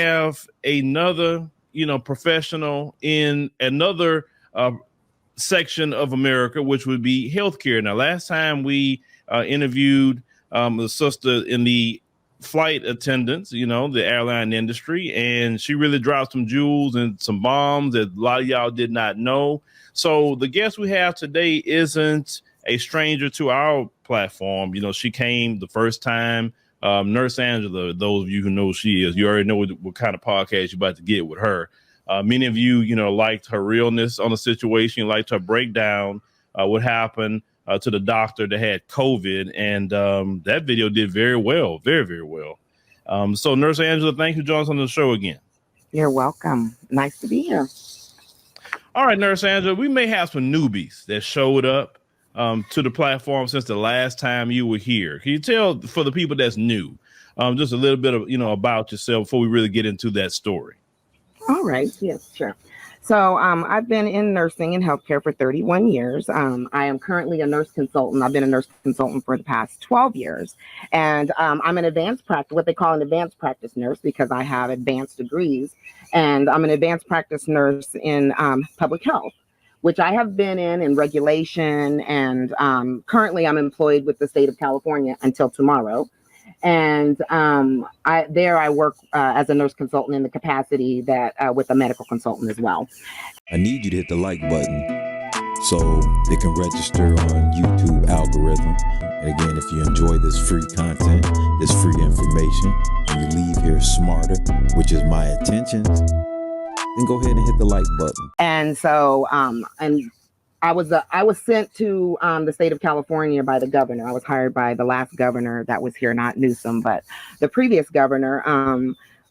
have another, professional in another section of America, which would be healthcare. Now, last time we interviewed the sister in the flight attendants, the airline industry, and she really dropped some jewels and some bombs that a lot of y'all did not know. So the guest we have today isn't a stranger to our platform. She came the first time. Nurse Angela, those of you who know who she is, you already know what kind of podcast you're about to get with her. Many of you, liked her realness on the situation, liked her breakdown, what happened to the doctor that had COVID. And that video did very well, very, very well. So Nurse Angela, thank you for joining us on the show again. You're welcome. Nice to be here. All right, Nurse Angela, we may have some newbies that showed up to the platform since the last time you were here. Can you tell, for the people that's new, just a little bit of, about yourself before we really get into that story? All right. Yes, sure. So I've been in nursing and healthcare for 31 years. I am currently a nurse consultant. I've been a nurse consultant for the past 12 years. And I'm an advanced practice, what they call an advanced practice nurse, because I have advanced degrees. And I'm an advanced practice nurse in public health, which I have been in regulation. And currently I'm employed with the state of California until tomorrow. And I work as a nurse consultant in the capacity that with a medical consultant as well. I need you to hit the like button so it can register on YouTube algorithm. And again, if you enjoy this free content, this free information, and you leave here smarter, which is my intention, then go ahead and hit the like button. And so, I was sent to the state of California by the governor. I was hired by the last governor that was here, not Newsom, but the previous governor,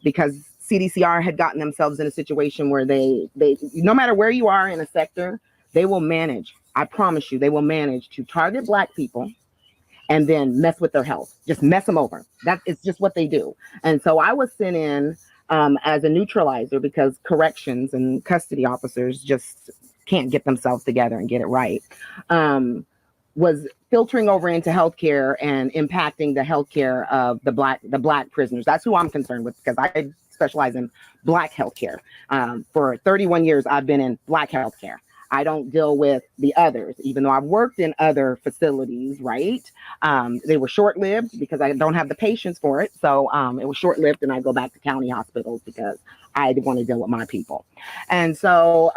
because CDCR had gotten themselves in a situation where they no matter where you are in a sector, they will manage. I promise you, they will manage to target Black people and then mess with their health, just mess them over. That is just what they do. And so I was sent in as a neutralizer because corrections and custody officers just can't get themselves together and get it right, was filtering over into healthcare and impacting the healthcare of the black prisoners. That's who I'm concerned with, because I specialize in Black healthcare. For 31 years, I've been in Black healthcare. I don't deal with the others, even though I've worked in other facilities, right? They were short-lived because I don't have the patience for it. So it was short-lived, and I go back to county hospitals because I want to deal with my people. And so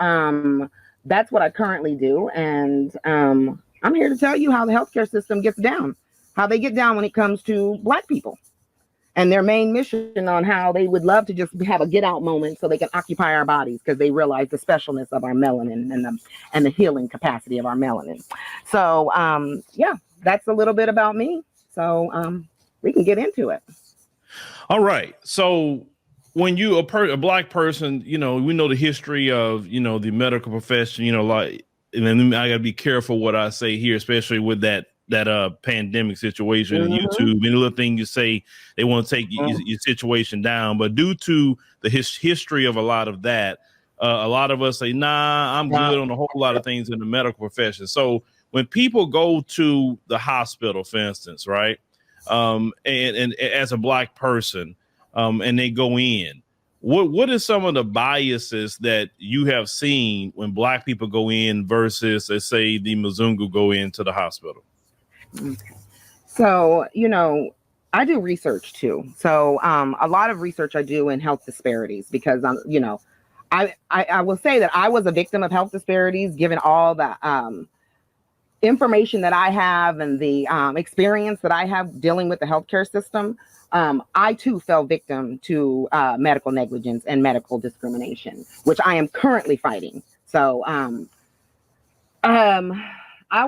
that's what I currently do. And I'm here to tell you how the healthcare system gets down, how they get down when it comes to Black people and their main mission on how they would love to just have a get out moment so they can occupy our bodies because they realize the specialness of our melanin and the healing capacity of our melanin. So, yeah, that's a little bit about me. So we can get into it. All right. So when you a Black person, we know the history of, the medical profession, like, and then I got to be careful what I say here, especially with that pandemic situation and YouTube. Any little thing you say, they want to take your situation down. But due to the history of a lot of that, a lot of us say, nah, I'm good on a whole lot of things in the medical profession. So when people go to the hospital, for instance, right, and as a Black person, and they go in, what is some of the biases that you have seen when Black people go in versus, let's say, the Mzungu go into the hospital? Okay. So, I do research too. So a lot of research I do in health disparities because, I will say that I was a victim of health disparities given all the information that I have and the experience that I have dealing with the healthcare system. I too fell victim to medical negligence and medical discrimination, which I am currently fighting. So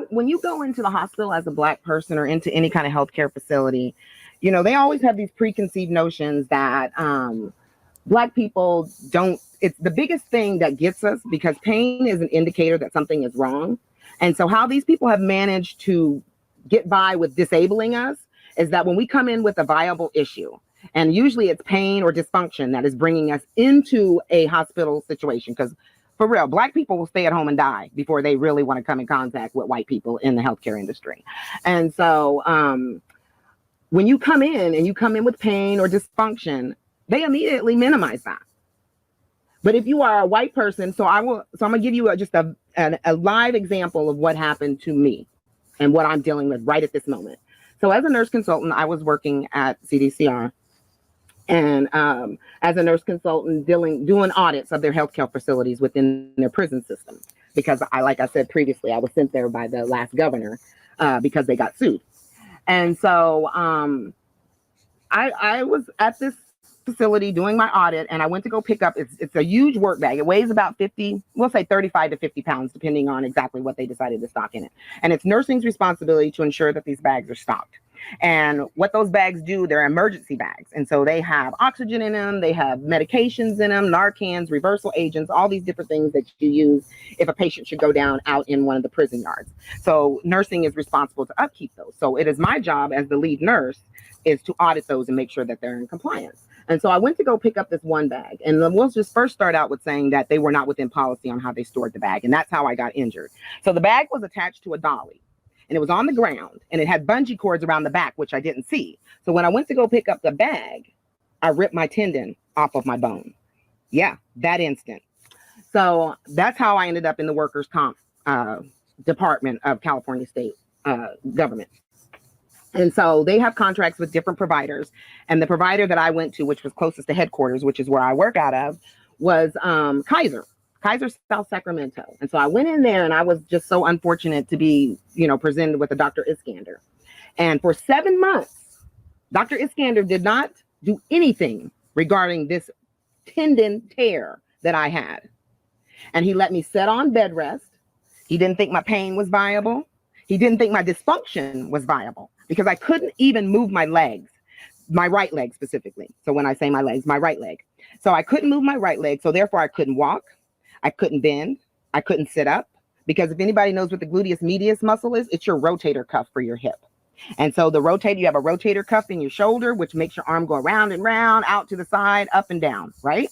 when you go into the hospital as a Black person or into any kind of healthcare facility, they always have these preconceived notions that Black people don't. It's the biggest thing that gets us because pain is an indicator that something is wrong. And so how these people have managed to get by with disabling us is that when we come in with a viable issue, and usually it's pain or dysfunction that is bringing us into a hospital situation, because for real, Black people will stay at home and die before they really want to come in contact with white people in the healthcare industry. And so when you come in with pain or dysfunction, They immediately minimize that. But if you are a white person, so I'm gonna give you just a live example of what happened to me and what I'm dealing with right at this moment. So as a nurse consultant, I was working at CDCR, and as a nurse consultant, doing audits of their healthcare facilities within their prison system, because like I said previously, I was sent there by the last governor because they got sued. And so I was at this facility doing my audit, and I went to go pick up, it's a huge work bag. It weighs about 50, we'll say 35 to 50 pounds, depending on exactly what they decided to stock in it. And it's nursing's responsibility to ensure that these bags are stocked. And what those bags do, they're emergency bags. And so they have oxygen in them, they have medications in them, Narcans, reversal agents, all these different things that you use if a patient should go down out in one of the prison yards. So nursing is responsible to upkeep those. So it is my job as the lead nurse is to audit those and make sure that they're in compliance. And so I went to go pick up this one bag, and we'll just first start out with saying that they were not within policy on how they stored the bag. And that's how I got injured. So the bag was attached to a dolly, and it was on the ground, and it had bungee cords around the back, which I didn't see. So when I went to go pick up the bag, I ripped my tendon off of my bone. Yeah, that instant. So that's how I ended up in the workers' comp department of California state government. And so they have contracts with different providers. And the provider that I went to, which was closest to headquarters, which is where I work out of, was Kaiser South Sacramento. And so I went in there, and I was just so unfortunate to be, presented with a Dr. Iskander. And for 7 months, Dr. Iskander did not do anything regarding this tendon tear that I had. And he let me sit on bed rest. He didn't think my pain was viable. He didn't think my dysfunction was viable, because I couldn't even move my legs, my right leg specifically. So when I say my legs, my right leg. So I couldn't move my right leg. So therefore I couldn't walk. I couldn't bend. I couldn't sit up, because if anybody knows what the gluteus medius muscle is, it's your rotator cuff for your hip. And so you have a rotator cuff in your shoulder, which makes your arm go around and round, out to the side, up and down, right?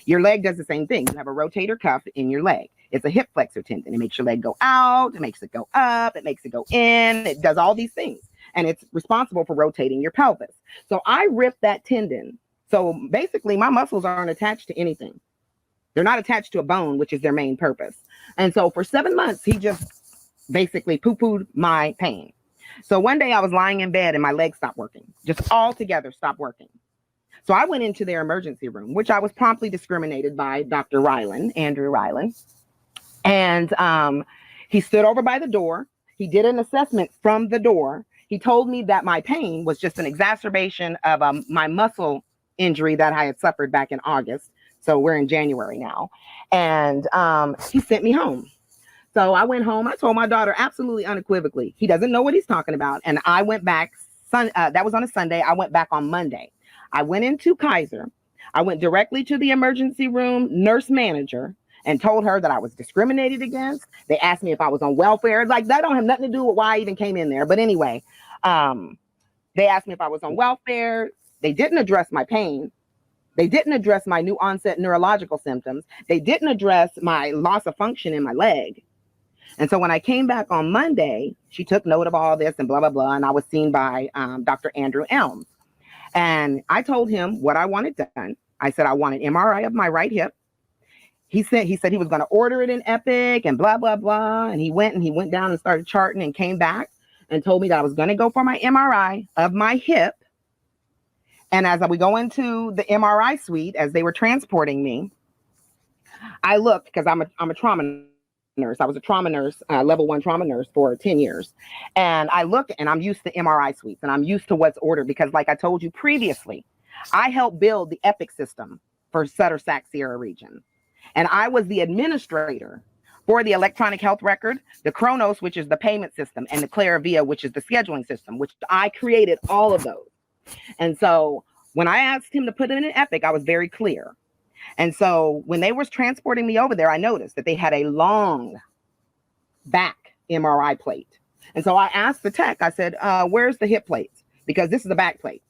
Your leg does the same thing. You have a rotator cuff in your leg. It's a hip flexor tendon. It makes your leg go out. It makes it go up. It makes it go in. It does all these things. And it's responsible for rotating your pelvis. So I ripped that tendon. So basically my muscles aren't attached to anything. They're not attached to a bone, which is their main purpose. And so for 7 months, he just basically poo-pooed my pain. So one day I was lying in bed and my legs stopped working, just altogether stopped working. So I went into their emergency room, which I was promptly discriminated by Dr. Ryland, Andrew Ryland. And he stood over by the door. He did an assessment from the door. He told me that my pain was just an exacerbation of my muscle injury that I had suffered back in August. So we're in January now. And he sent me home. So I went home. I told my daughter absolutely unequivocally, he doesn't know what he's talking about. And I went back. That was on a Sunday. I went back on Monday. I went into Kaiser. I went directly to the emergency room nurse manager and told her that I was discriminated against. They asked me if I was on welfare. Like, that don't have nothing to do with why I even came in there. But anyway, they asked me if I was on welfare. They didn't address my pain. They didn't address my new onset neurological symptoms. They didn't address my loss of function in my leg. And so when I came back on Monday, she took note of all this and blah, blah, blah. And I was seen by Dr. Andrew Elms. And I told him what I wanted done. I said, I want an MRI of my right hip. He said he was going to order it in Epic and blah, blah, blah. And he went down and started charting and came back and told me that I was going to go for my MRI of my hip. And as we go into the MRI suite, as they were transporting me, I looked, because I'm a trauma nurse. I was a trauma nurse, level 1 trauma nurse for 10 years. And I look, and I'm used to MRI suites, and I'm used to what's ordered, because like I told you previously, I helped build the Epic system for Sutter Sac Sierra region. And I was the administrator for the electronic health record, the Kronos, which is the payment system, and the Claravia, which is the scheduling system, which I created all of those. And so when I asked him to put it in Epic, I was very clear. And so when they were transporting me over there, I noticed that they had a long back MRI plate. And so I asked the tech, I said, where's the hip plates? Because this is the back plate.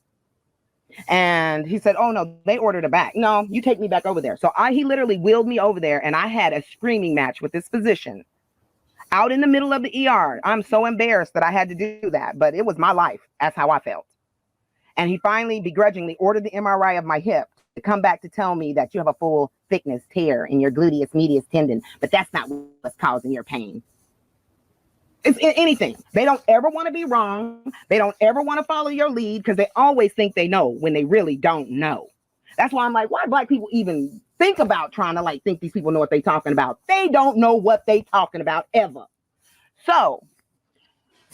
And he said, oh no, they ordered a back. No, you take me back over there. So he literally wheeled me over there, and I had a screaming match with this physician out in the middle of the ER. I'm so embarrassed that I had to do that, but it was my life. That's how I felt. And he finally begrudgingly ordered the MRI of my hip, come back to tell me that you have a full thickness tear in your gluteus medius tendon, but that's not what's causing your pain. It's anything. They don't ever want to be wrong. They don't ever want to follow your lead because they always think they know when they really don't know. That's why I'm like, why Black people even think about trying to like think these people know what they're talking about? They don't know what they talking about ever. So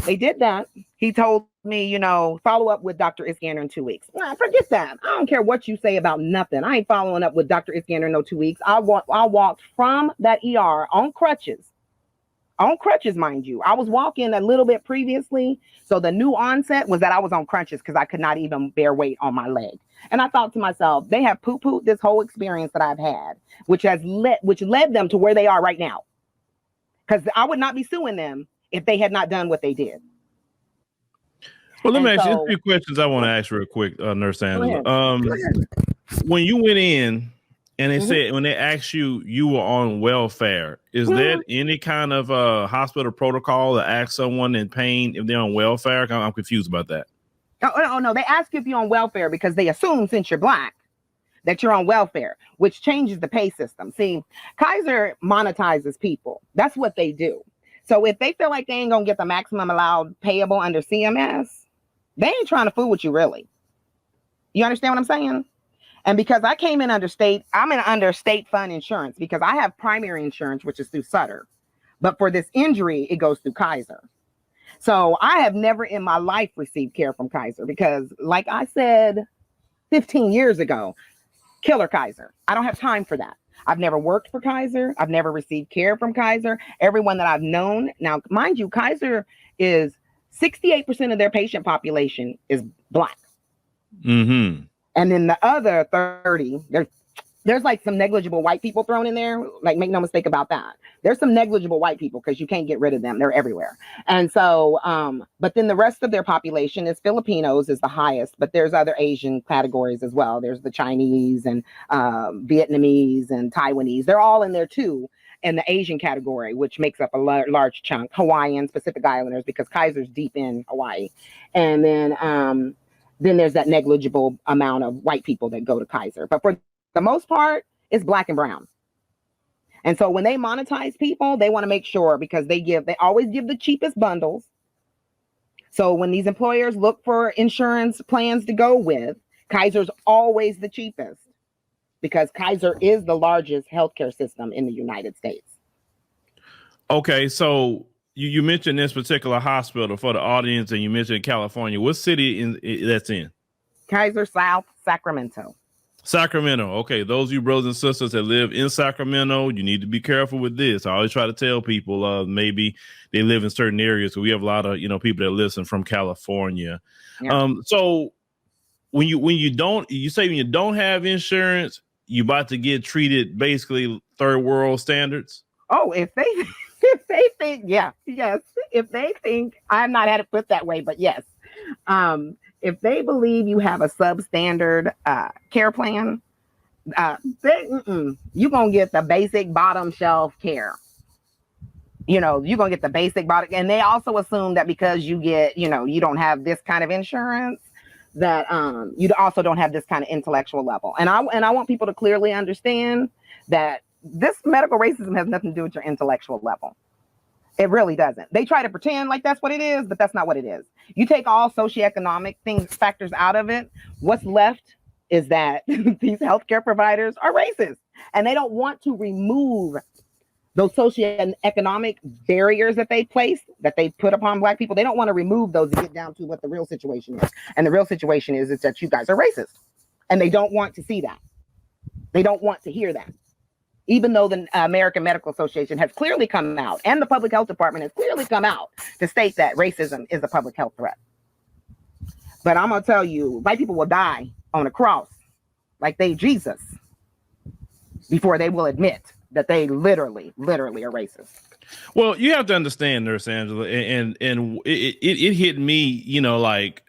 they did that. He told me, you know, follow up with Dr. Iskander in 2 weeks. Nah, forget that. I don't care what you say about nothing. I ain't following up with Dr. Iskander in no 2 weeks. I walked from that ER on crutches. On crutches, mind you. I was walking a little bit previously. So the new onset was that I was on crutches because I could not even bear weight on my leg. And I thought to myself, they have poo-pooed this whole experience that I've had, which led them to where they are right now. Because I would not be suing them if they had not done what they did. Well, let me ask you a few questions I want to ask real quick, Nurse Angela. When you went in, and they said, when they asked you, you were on welfare. Is there any kind of hospital protocol to ask someone in pain if they're on welfare? I'm confused about that. Oh, no. They ask if you're on welfare because they assume since you're Black that you're on welfare, which changes the pay system. See, Kaiser monetizes people. That's what they do. So if they feel like they ain't going to get the maximum allowed payable under CMS, they ain't trying to fool with you, really. You understand what I'm saying? And because I came in under state fund insurance because I have primary insurance, which is through Sutter. But for this injury, it goes through Kaiser. So I have never in my life received care from Kaiser because, like I said 15 years ago, killer Kaiser. I don't have time for that. I've never worked for Kaiser. I've never received care from Kaiser. Everyone that I've known. Now, mind you, Kaiser is 68% of their patient population is Black. Mm-hmm. And then the other 30, there's like some negligible white people thrown in there. Like, make no mistake about that. There's some negligible white people because you can't get rid of them. They're everywhere. And so, but then the rest of their population is Filipinos is the highest, but there's other Asian categories as well. There's the Chinese and Vietnamese and Taiwanese. They're all in there too. And the Asian category, which makes up a large chunk. Hawaiians, Pacific Islanders, because Kaiser's deep in Hawaii. And then there's that negligible amount of white people that go to Kaiser. But for the most part, it's Black and brown. And so when they monetize people, they want to make sure because they always give the cheapest bundles. So when these employers look for insurance plans to go with, Kaiser's always the cheapest because Kaiser is the largest healthcare system in the United States. Okay, so you mentioned this particular hospital for the audience, and you mentioned California. What city that's in? Kaiser South Sacramento. Sacramento. Okay, those of you brothers and sisters that live in Sacramento, you need to be careful with this. I always try to tell people maybe they live in certain areas. So we have a lot of people that listen from California. Yeah. So when you don't have insurance, you about to get treated basically third world standards. Oh, if they think, if they think, I've not had it put that way, but yes. If they believe you have a substandard care plan, you're going to get the basic bottom shelf care. You're going to get the basic bottom. And they also assume that because you get, you don't have this kind of insurance, that you also don't have this kind of intellectual level. And I want people to clearly understand that this medical racism has nothing to do with your intellectual level. It really doesn't. They try to pretend like that's what it is, but that's not what it is. You take all socioeconomic factors out of it. What's left is that these healthcare providers are racist, and they don't want to remove those socioeconomic barriers that they put upon Black people. They don't want to remove those to get down to what the real situation is. And the real situation is that you guys are racist, and they don't want to see that. They don't want to hear that. Even though the American Medical Association has clearly come out and the Public Health Department has clearly come out to state that racism is a public health threat. But I'm going to tell you, white people will die on a cross like they Jesus before they will admit that they literally are racist. Well, you have to understand, Nurse Angela, and it hit me,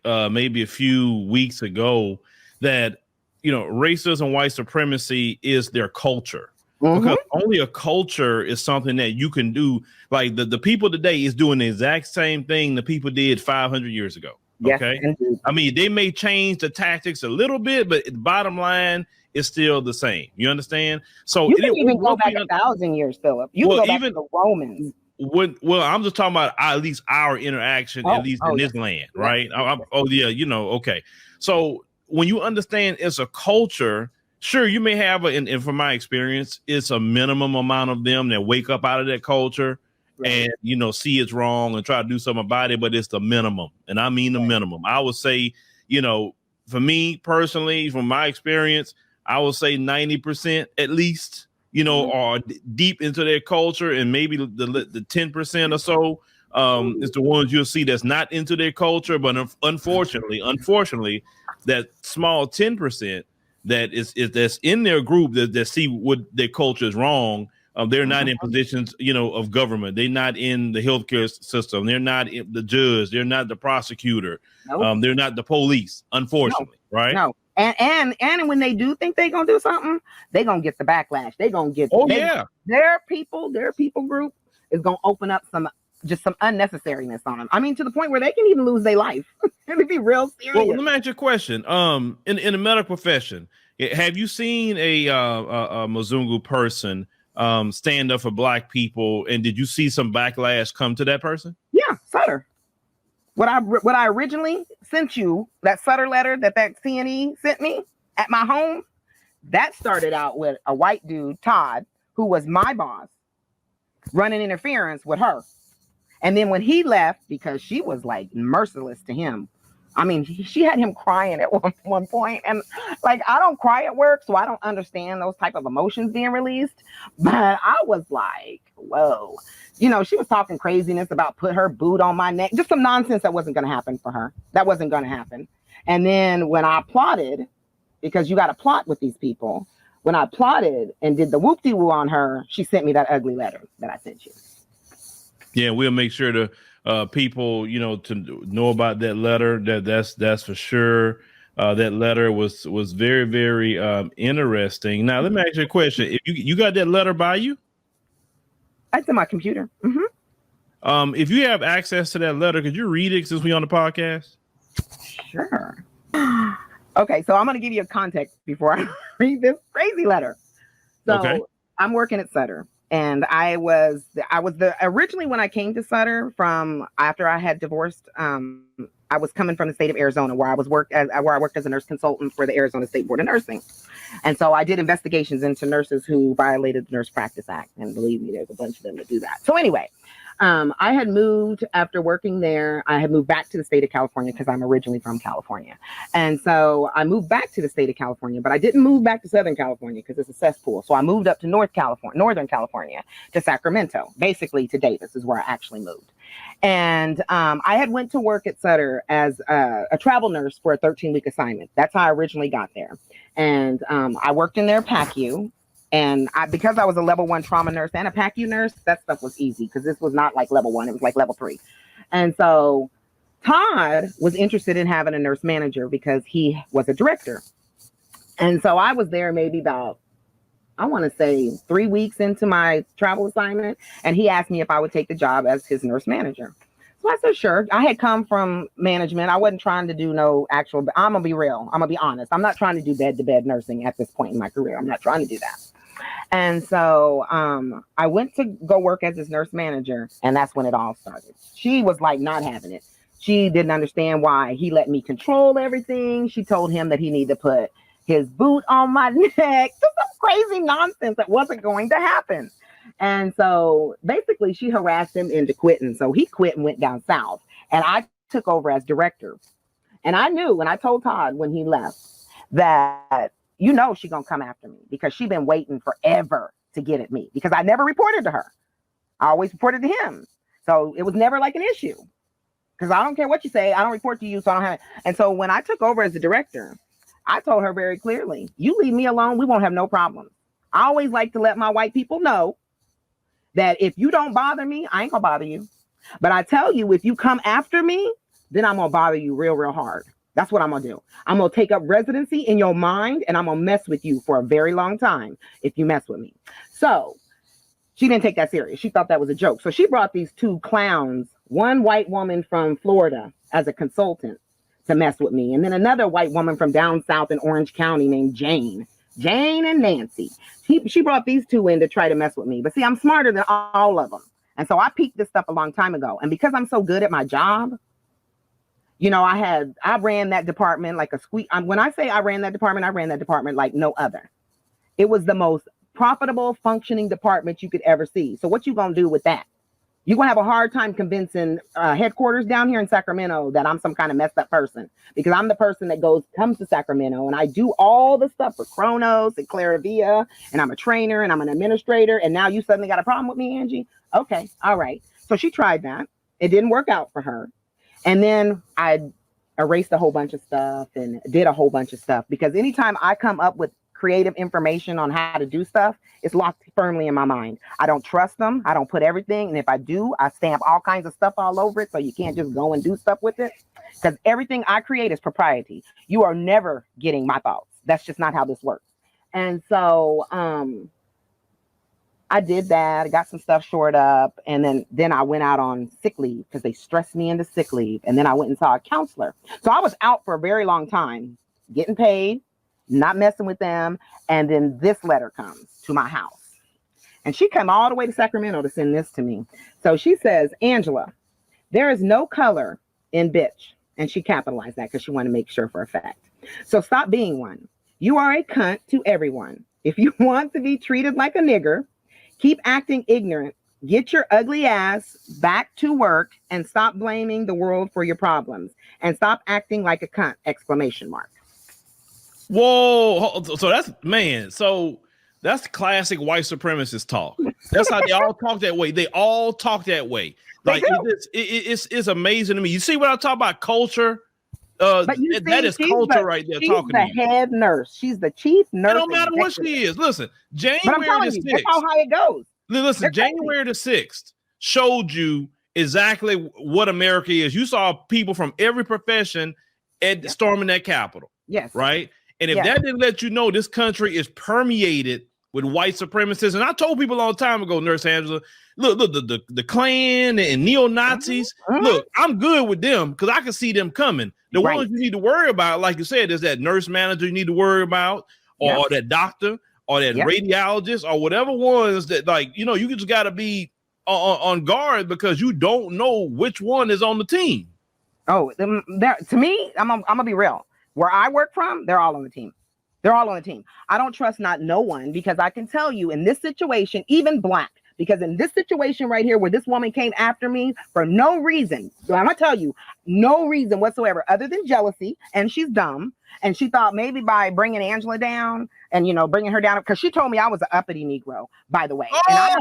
maybe a few weeks ago that, racism, white supremacy is their culture. Mm-hmm. Because only a culture is something that you can do. Like the people today is doing the exact same thing the people did 500 years ago. Okay. Yes, I mean, they may change the tactics a little bit, but the bottom line is still the same. You understand? So You can even go back 1,000 years, Philip. You can go back to the Romans. Well, I'm just talking about at least our interaction, at least in this land, right? Okay. So when you understand it's a culture, sure, you may have, and from my experience, it's a minimum amount of them that wake up out of that culture and, see it's wrong and try to do something about it, but it's the minimum. And I mean the minimum. I would say, for me personally, from my experience, I would say 90% at least, are deep into their culture, and maybe the 10% or so is the ones you'll see that's not into their culture. But unfortunately, that small 10% that is that's in their group that see what their culture is wrong. They're not in positions, of government. They're not in the healthcare system. They're not in the judge. They're not the prosecutor. Nope. They're not the police, unfortunately, right? No. And when they do think they're gonna do something, they're gonna get the backlash. They're gonna get their people group is gonna open up some unnecessariness on them. I mean, to the point where they can even lose their life. It'd be real serious. Well, let me ask you a question. In the medical profession, have you seen a Mzungu person stand up for Black people, and did you see some backlash come to that person? Yeah, Sutter. What I originally sent you, that Sutter letter that CNE sent me at my home, that started out with a white dude, Todd, who was my boss, running interference with her. And then when he left, because she was like merciless to him, I mean, she had him crying at one point. And like, I don't cry at work, so I don't understand those type of emotions being released. But I was like, whoa. She was talking craziness about put her boot on my neck. Just some nonsense that wasn't going to happen for her. That wasn't going to happen. And then when I plotted, because you got to plot with these people, when I plotted and did the whoop-de-woo on her, she sent me that ugly letter that I sent you. Yeah, we'll make sure to people, to know about that letter. That's for sure. That letter was very, very interesting. Now, let me ask you a question. If you got that letter by you? It's in my computer. Mm-hmm. If you have access to that letter, could you read it since we on the podcast? Sure. Okay, so I'm going to give you a context before I read this crazy letter. So I'm working at Sutter. And I was originally, when I came to Sutter from after I had divorced, I was coming from the state of Arizona, where I worked as a nurse consultant for the Arizona State Board of Nursing. And so I did investigations into nurses who violated the Nurse Practice Act. And believe me, there's a bunch of them that do that. So anyway, I had moved after working there. I had moved back to the state of California because I'm originally from California. And so I moved back to the state of California, but I didn't move back to Southern California because it's a cesspool. So I moved up to Northern California, to Sacramento, basically to Davis is where I actually moved. And I had went to work at Sutter as a travel nurse for a 13-week assignment. That's how I originally got there. And I worked in their PACU. And because I was a level 1 trauma nurse and a PACU nurse, that stuff was easy because this was not like level 1. It was like level 3. And so Todd was interested in having a nurse manager because he was a director. And so I was there maybe about, I want to say 3 weeks into my travel assignment. And he asked me if I would take the job as his nurse manager. So I said, sure. I had come from management. I wasn't trying to do no actual, I'm going to be real. I'm going to be honest. I'm not trying to do bed-to-bed nursing at this point in my career. I'm not trying to do that. And so I went to go work as his nurse manager, and that's when it all started. She was like not having it. She didn't understand why he let me control everything. She told him that he needed to put his boot on my neck. Just some crazy nonsense that wasn't going to happen. And so basically she harassed him into quitting. So he quit and went down south, and I took over as director. And I knew when I told Todd when he left that, she gonna come after me because she been waiting forever to get at me because I never reported to her. I always reported to him. So it was never like an issue because I don't care what you say. I don't report to you. So I don't have it. And so when I took over as the director, I told her very clearly, you leave me alone. We won't have no problems. I always like to let my white people know that if you don't bother me, I ain't gonna bother you. But I tell you, if you come after me, then I'm gonna bother you real, real hard. That's what I'm gonna do. I'm gonna take up residency in your mind, and I'm gonna mess with you for a very long time if you mess with me. So she didn't take that serious. She thought that was a joke. So she brought these two clowns, one white woman from Florida as a consultant to mess with me, and then another white woman from down south in Orange County named Jane Jane and Nancy. She brought these two in to try to mess with me. But see, I'm smarter than all of them. And so I peaked this stuff a long time ago. And because I'm so good at my job, you know, I ran that department like a squeak. When I say I ran that department like no other. It was the most profitable, functioning department you could ever see. So what you gonna do with that? You're gonna have a hard time convincing headquarters down here in Sacramento that I'm some kind of messed up person, because I'm the person that comes to Sacramento and I do all the stuff for Kronos and Claravia, and I'm a trainer and I'm an administrator, and now you suddenly got a problem with me, Angie? Okay, all right. So she tried that. It didn't work out for her. And then I erased a whole bunch of stuff and did a whole bunch of stuff, because anytime I come up with creative information on how to do stuff, it's locked firmly in my mind. I don't trust them. I don't put everything. And if I do, I stamp all kinds of stuff all over it. So you can't just go and do stuff with it, because everything I create is propriety. You are never getting my thoughts. That's just not how this works. And so I did that. I got some stuff shored up. And then I went out on sick leave because they stressed me into sick leave. And then I went and saw a counselor. So I was out for a very long time, getting paid, not messing with them. And then this letter comes to my house. And she came all the way to Sacramento to send this to me. So she says, Angela, there is no color in bitch. And she capitalized that because she wanted to make sure for a fact. So stop being one. You are a cunt to everyone. If you want to be treated like a nigger, keep acting ignorant. Get your ugly ass back to work and stop blaming the world for your problems. And stop acting like a cunt! ! Whoa. So that's classic white supremacist talk. That's how they all talk that way. They all talk that way. Like it's amazing to me. You see what I'm talking about? Culture. That is culture right there. She's talking the to you. head nurse. She's the chief nurse. It don't matter what she is. Listen, January the 6th. That's how high it goes. Listen, January the 6th showed you exactly what America is. You saw people from every profession storming that Capitol. Yes. Right. And if that didn't let you know this country is permeated with white supremacists, and I told people a long time ago, Nurse Angela, look, the Klan and neo-Nazis, look, I'm good with them because I can see them coming. The ones you need to worry about, like you said, is that nurse manager you need to worry about, or that doctor, or that radiologist, or whatever ones that, like, you know, you just got to be on guard because you don't know which one is on the team. Oh, to me, I'm gonna be real. Where I work from, they're all on the team. They're all on the team. I don't trust no one, because I can tell you in this situation, even black, because in this situation right here where this woman came after me for no reason, so I'm gonna tell you, no reason whatsoever other than jealousy, and she's dumb, and she thought maybe by bringing Angela down and, you know, bringing her down, because she told me I was an uppity Negro, by the way. And I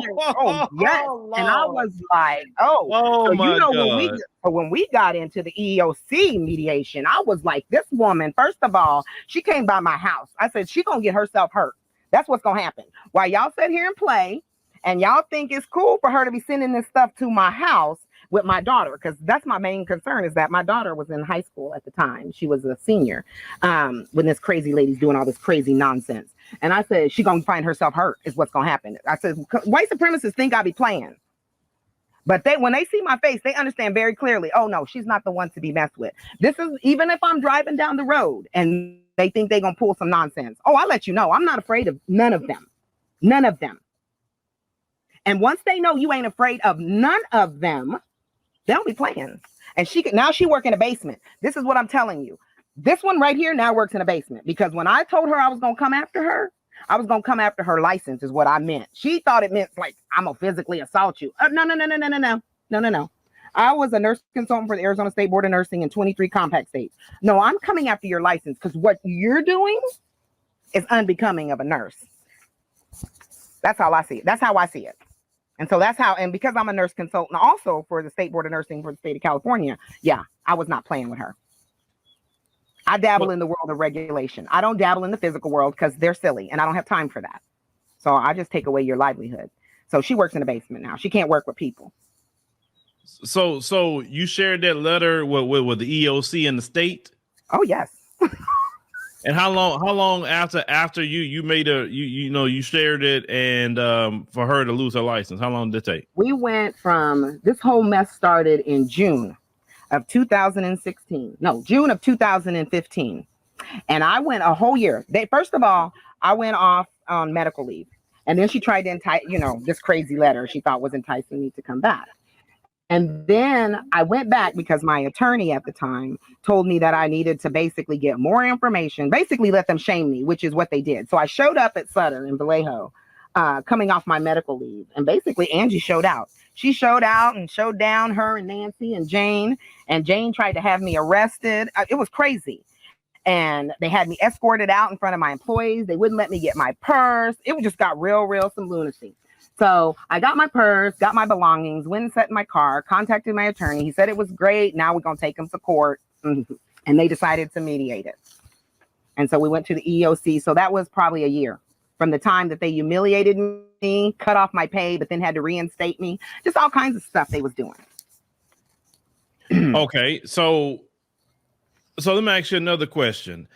was like, so you know, when we got into the EEOC mediation, I was like, this woman, first of all, she came by my house. I said, she gonna get herself hurt. That's what's gonna happen. While y'all sit here and play, and y'all think it's cool for her to be sending this stuff to my house with my daughter, because that's my main concern, is that my daughter was in high school at the time. She was a senior when this crazy lady's doing all this crazy nonsense. And I said, she gonna find herself hurt is what's gonna happen. I said, white supremacists think I be playing. But when they see my face, they understand very clearly, oh no, she's not the one to be messed with. This is, even if I'm driving down the road and they think they're gonna pull some nonsense. Oh, I'll let you know, I'm not afraid of none of them. None of them. And once they know you ain't afraid of none of them, they'll be playing. And now she work in a basement. This is what I'm telling you. This one right here now works in a basement, because when I told her I was gonna come after her, I was gonna come after her license is what I meant. She thought it meant like I'm gonna physically assault you. No. I was a nurse consultant for the Arizona State Board of Nursing in 23 compact states. No, I'm coming after your license because what you're doing is unbecoming of a nurse. That's how I see it. That's how I see it. And so that's how, and because I'm a nurse consultant also for the State Board of Nursing for the state of California, I was not playing with her. I dabble in the world of regulation. I don't dabble in the physical world because they're silly and I don't have time for that. So I just take away your livelihood. So she works in the basement now. She can't work with people. So you shared that letter with the EOC in the state? Oh, yes. And how long after you made you shared it and for her to lose her license, how long did it take? We went from, this whole mess started in June of 2015. And I went a whole year. First of all, I went off on medical leave. And then she tried to entice, this crazy letter she thought was enticing me to come back. And then I went back because my attorney at the time told me that I needed to basically get more information, basically let them shame me, which is what they did. So I showed up at Sutter in Vallejo, coming off my medical leave. And basically Angie showed out. She showed out and showed down, her and Nancy and Jane. And Jane tried to have me arrested. It was crazy. And they had me escorted out in front of my employees. They wouldn't let me get my purse. It just got real, some lunacy. So I got my purse, got my belongings, went and sat in my car, contacted my attorney. He said it was great. Now we're going to take him to court. And they decided to mediate it. And so we went to the EEOC. So that was probably a year from the time that they humiliated me, cut off my pay, but then had to reinstate me. Just all kinds of stuff they was doing. Okay. So let me ask you another question.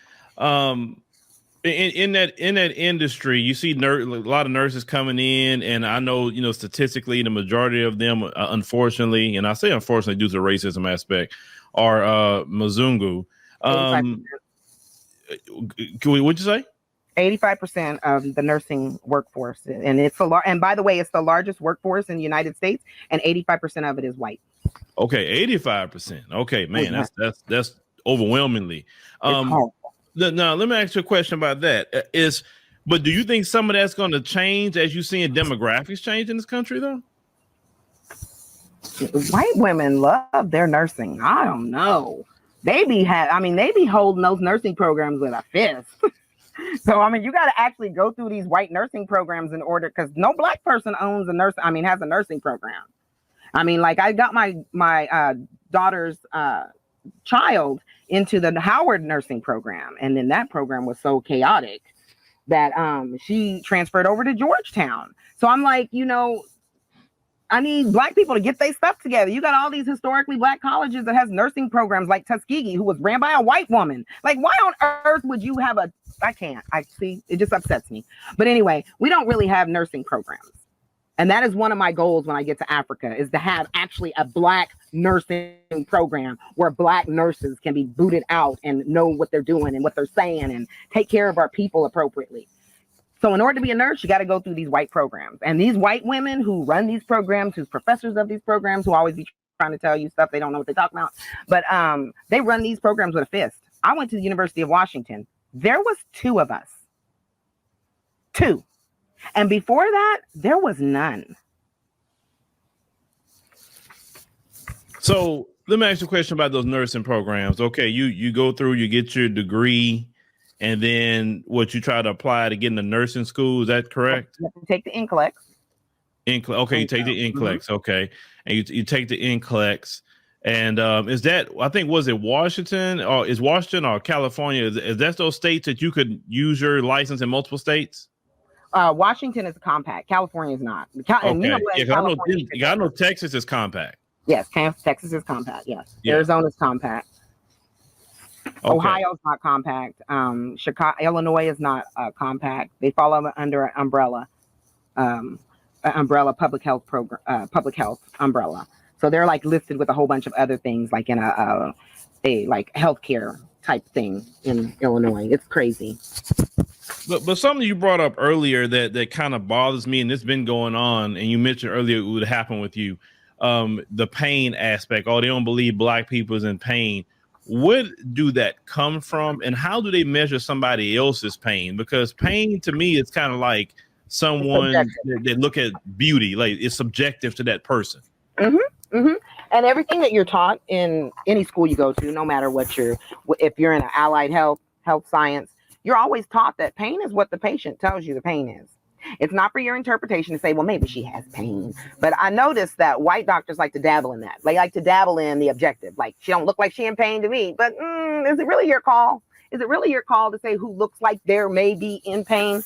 In that industry, you see a lot of nurses coming in, and I know, statistically, the majority of them, unfortunately, and I say unfortunately due to the racism aspect, are Mzungu. What'd you say? 85% of the nursing workforce, and and by the way, it's the largest workforce in the United States, and 85% of it is white. Okay, 85%. Okay, man, that's overwhelmingly. Now, let me ask you a question about that. But do you think some of that's going to change as you seeing demographics change in this country, though? White women love their nursing. I don't know. They be holding those nursing programs with a fist. So, you got to actually go through these white nursing programs in order, because no black person has a nursing program. I got my daughter's child into the Howard nursing program, and then that program was so chaotic that she transferred over to Georgetown. So I'm like, I need black people to get their stuff together. You got all these historically black colleges that has nursing programs like Tuskegee, who was ran by a white woman. Like, why on earth would you have it just upsets me. But anyway, we don't really have nursing programs. And that is one of my goals when I get to Africa, is to have actually a black nursing program where black nurses can be booted out and know what they're doing and what they're saying and take care of our people appropriately. So in order to be a nurse, you got to go through these white programs. And these white women who run these programs, who's professors of these programs, who always be trying to tell you stuff they don't know what they're talking about. But they run these programs with a fist. I went to the University of Washington. There was 2 of us. 2. And before that, there was none. So let me ask you a question about those nursing programs. Okay, you go through, you get your degree, and then you try to apply to get into nursing school. Is that correct? You have to take the NCLEX. Okay, you take the NCLEX. Okay, and you take the NCLEX. And is that, I think, was it Washington, or is Washington or California? Is that those states that you could use your license in multiple states? Washington is a compact. California is not. Okay. I know Texas is compact. Yes, Texas is compact. Yes, yeah. Arizona's compact. Okay. Ohio's not compact. Illinois is not compact. They fall under an umbrella public health program, public health umbrella. So they're like listed with a whole bunch of other things, like in a like healthcare type thing in Illinois. It's crazy. But something you brought up earlier that kind of bothers me, and it's been going on, and you mentioned earlier it would happen with you, the pain aspect. Oh, they don't believe black people is in pain. Where do that come from, and how do they measure somebody else's pain? Because pain to me is kind of like someone that look at beauty, like it's subjective to that person. Mm-hmm. Mm-hmm. And everything that you're taught in any school you go to, no matter what if you're in an allied health science, you're always taught that pain is what the patient tells you the pain is. It's not for your interpretation to say, well, maybe she has pain. But I noticed that white doctors like to dabble in that. They like to dabble in the objective. Like, she don't look like she in pain to me. But is it really your call? Is it really your call to say who looks like they're maybe in pain?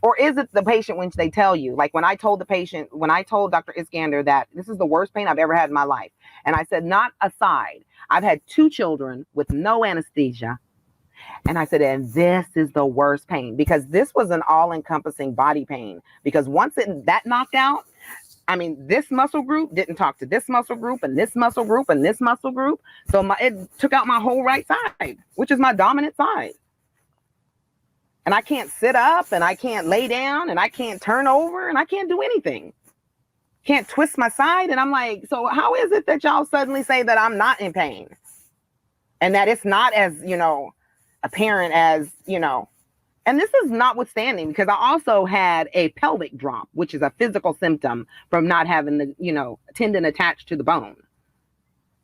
Or is it the patient when they tell you? Like when I told Dr. Iskander that this is the worst pain I've ever had in my life. And I said, not aside, I've had 2 children with no anesthesia. And I said, and this is the worst pain, because this was an all-encompassing body pain. Because once that knocked out, I mean, this muscle group didn't talk to this muscle group and this muscle group and this muscle group. So it took out my whole right side, which is my dominant side. And I can't sit up and I can't lay down and I can't turn over and I can't do anything. Can't twist my side. And I'm like, so how is it that y'all suddenly say that I'm not in pain? And that it's not as, apparent as, and this is notwithstanding because I also had a pelvic drop, which is a physical symptom from not having the, tendon attached to the bone.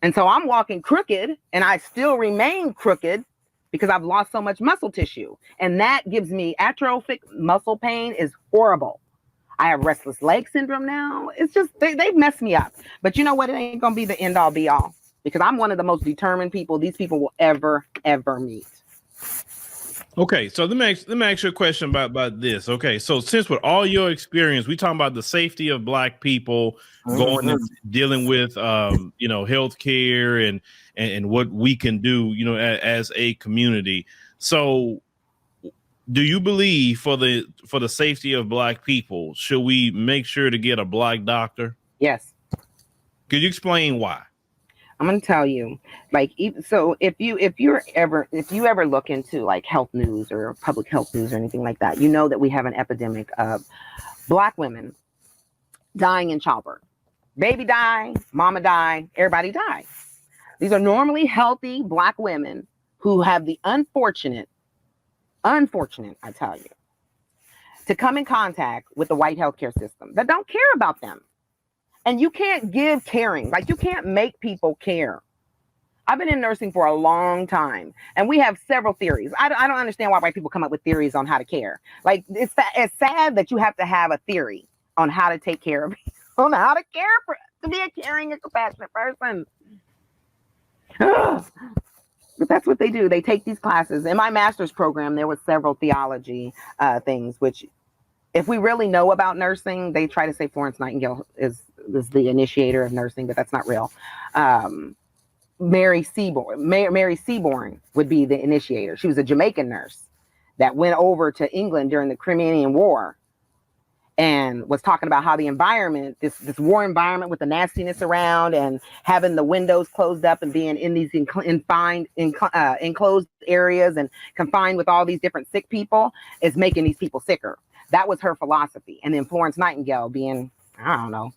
And so I'm walking crooked and I still remain crooked because I've lost so much muscle tissue. And that gives me atrophic muscle pain is horrible. I have restless leg syndrome now. It's just, they've messed me up. But you know what? It ain't going to be the end all be all because I'm one of the most determined people these people will ever meet. Okay, so let me ask you a question about this. Okay, so since with all your experience, we talking about the safety of Black people going and dealing with healthcare and what we can do, as a community. So, do you believe for the safety of Black people, should we make sure to get a Black doctor? Yes. Could you explain why? I'm going to tell you, so if you ever look into like health news or public health news or anything like that, you know that we have an epidemic of Black women dying in childbirth. Baby die, mama die, everybody die. These are normally healthy Black women who have the unfortunate, I tell you, to come in contact with the white healthcare system that don't care about them. And you can't give caring, you can't make people care. I've been in nursing for a long time and we have several theories. I don't understand why white people come up with theories on how to care. It's sad that you have to have a theory on how to take care of people, on how to care to be a caring and compassionate person. But that's what they do. They take these classes. In my master's program, there was several theology things, which if we really know about nursing, they try to say Florence Nightingale is the initiator of nursing, but that's not real. Mary Seaborn would be the initiator. She was a Jamaican nurse that went over to England during the Crimean War and was talking about how the environment, this war environment with the nastiness around and having the windows closed up and being in these enclosed areas and confined with all these different sick people is making these people sicker. That was her philosophy. And then Florence Nightingale being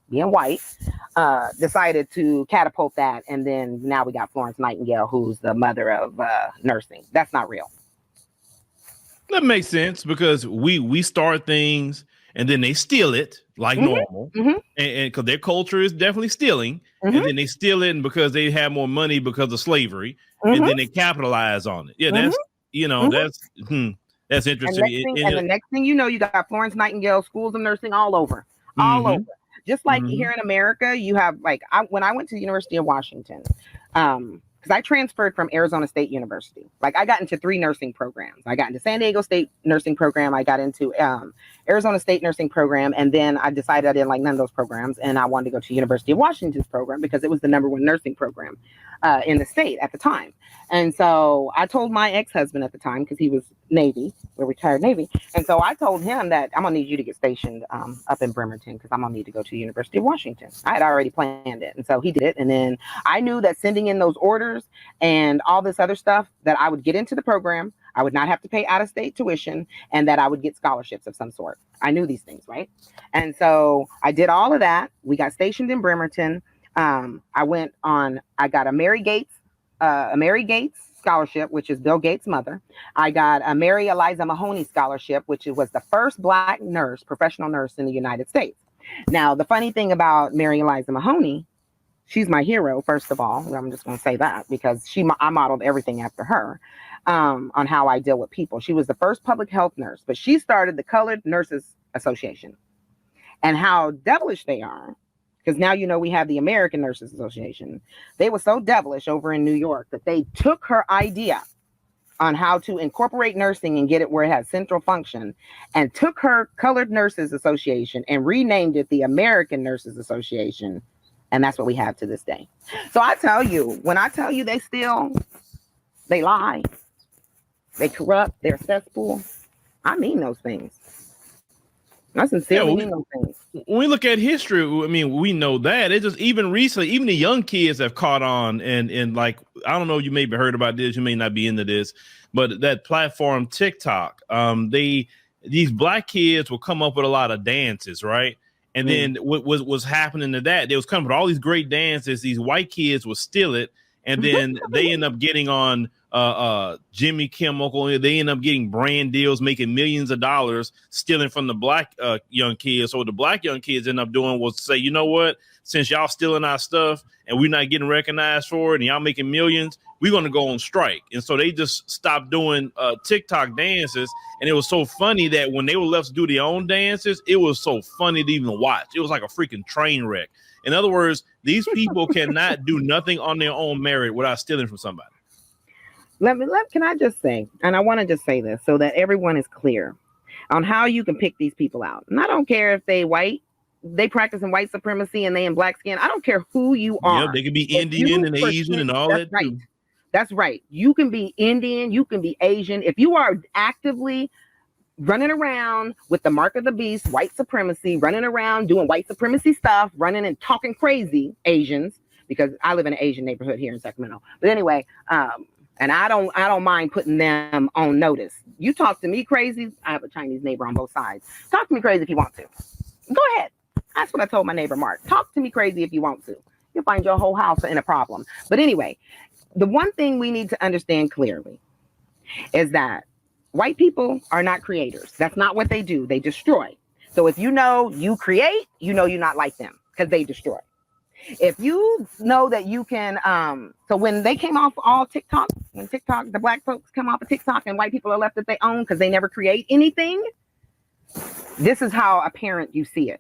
white, decided to catapult that. And then now we got Florence Nightingale, who's the mother of nursing. That's not real. That makes sense because we start things and then they steal it like normal. And because their culture is definitely stealing. And then they steal it because they have more money because of slavery. And then they capitalize on it. Yeah, that's interesting. And the next thing you know, you got Florence Nightingale schools of nursing all over. All over. Just like here in America, you have when I went to the University of Washington, because I transferred from Arizona State University. I got into 3 nursing programs. I got into San Diego State nursing program. I got into Arizona State nursing program. And then I decided I didn't like none of those programs. And I wanted to go to University of Washington's program because it was the #1 nursing program in the state at the time. And so I told my ex-husband at the time, because he was Navy, a retired Navy. And so I told him that I'm going to need you to get stationed up in Bremerton because I'm going to need to go to the University of Washington. I had already planned it. And so he did it. And then I knew that sending in those orders and all this other stuff that I would get into the program, I would not have to pay out-of-state tuition, and that I would get scholarships of some sort. I knew these things, right? And so I did all of that. We got stationed in Bremerton. I got a Mary Gates scholarship, which is Bill Gates' mother. I got a Mary Eliza Mahoney scholarship, which was the first Black nurse, professional nurse in the United States. Now, the funny thing about Mary Eliza Mahoney, she's my hero, first of all. I'm just going to say that because I modeled everything after her on how I deal with people. She was the first public health nurse, but she started the Colored Nurses Association. And how devilish they are, because now we have the American Nurses Association. They were so devilish over in New York that they took her idea on how to incorporate nursing and get it where it has central function, and took her Colored Nurses Association and renamed it the American Nurses Association. And that's what we have to this day. So I tell you, when I tell you they steal, they lie, they corrupt, they're cesspool, I mean those things. That's sincerely mean those things. When we look at history, I mean, we know that it just even recently, even the young kids have caught on, and like, I don't know, you may be heard about this, you may not be into this, but that platform TikTok, these black kids will come up with a lot of dances, right? And then what was happening to that? They was coming with all these great dances. These white kids would steal it, and then they end up getting on Jimmy Kimmel. They end up getting brand deals, making millions of dollars, stealing from the black young kids. So what the black young kids end up doing was say, you know what? Since y'all stealing our stuff and we're not getting recognized for it, and y'all making millions, we're going to go on strike. And so they just stopped doing TikTok dances. And it was so funny that when they were left to do their own dances, it was so funny to even watch. It was like a freaking train wreck. In other words, these people cannot do nothing on their own merit without stealing from somebody. Can I just say, and I want to just say this so that everyone is clear on how you can pick these people out. And I don't care if they white, they practice in white supremacy and they in black skin. I don't care who you are. Yeah, they can be Indian and Asian and all that. Right. That's right. You can be Indian, you can be Asian. If you are actively running around with the mark of the beast, white supremacy, running around doing white supremacy stuff, running and talking crazy, Asians, because I live in an Asian neighborhood here in Sacramento. But anyway, and I don't mind putting them on notice. You talk to me crazy. I have a Chinese neighbor on both sides. Talk to me crazy if you want to. Go ahead. That's what I told my neighbor Mark. Talk to me crazy if you want to. You'll find your whole house in a problem. But anyway, the one thing we need to understand clearly is that white people are not creators. That's not what they do. They destroy. So if you know you create, you know you're not like them because they destroy. If you know that you can, so when they came off all TikTok, when TikTok, the black folks come off of TikTok and white people are left at their own because they never create anything, this is how apparent you see it.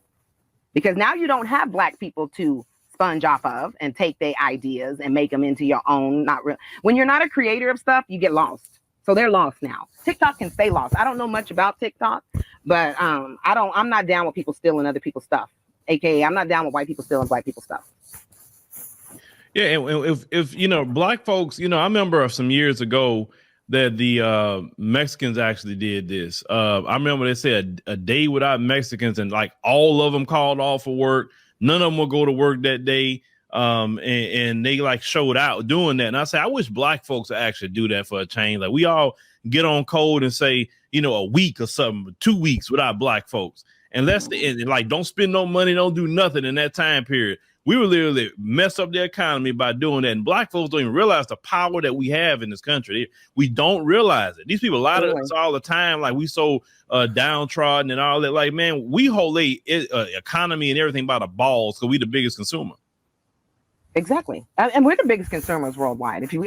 Because now you don't have black people to sponge off of and take their ideas and make them into your own. Not real. When you're not a creator of stuff, you get lost. So they're lost now. TikTok can stay lost. I don't know much about TikTok, but I'm not down with people stealing other people's stuff. AKA, I'm not down with white people stealing black people's stuff. Yeah, and if you know, black folks, you know, I remember some years ago that the Mexicans actually did this. I remember they said a day without Mexicans, and like all of them called off for work. None of them will go to work that day. And they like showed out doing that. And I say, I wish black folks would actually do that for a change. Like we all get on code and say, you know, a week or something, 2 weeks without black folks. And like, don't spend no money, don't do nothing in that time period. We will literally mess up the economy by doing that. And black folks don't even realize the power that we have in this country. We don't realize it. These people lie to us all the time. Like we so downtrodden and all that. Like, man, we hold the economy and everything by the balls because we the biggest consumer. Exactly. And we're the biggest consumers worldwide. If you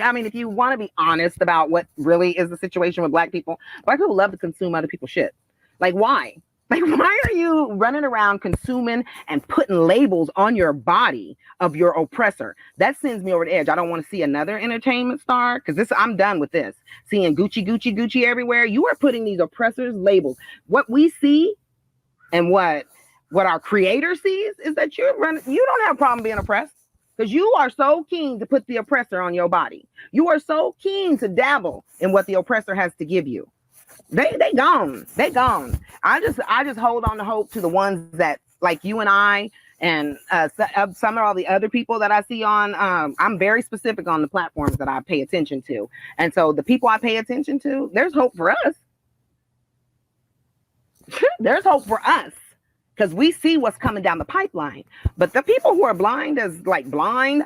want to be honest about what really is the situation with black people love to consume other people's shit. Like, why? Like, why are you running around consuming and putting labels on your body of your oppressor? That sends me over the edge. I don't want to see another entertainment star because I'm done with this. Seeing Gucci everywhere. You are putting these oppressors labels. What we see and what our creator sees is that you don't have a problem being oppressed because you are so keen to put the oppressor on your body. You are so keen to dabble in what the oppressor has to give you. They gone. They gone. I just hold on to hope to the ones that like you and I and some of all the other people that I see on. I'm very specific on the platforms that I pay attention to. And so the people I pay attention to, there's hope for us. There's hope for us because we see what's coming down the pipeline. But the people who are blind is like blind.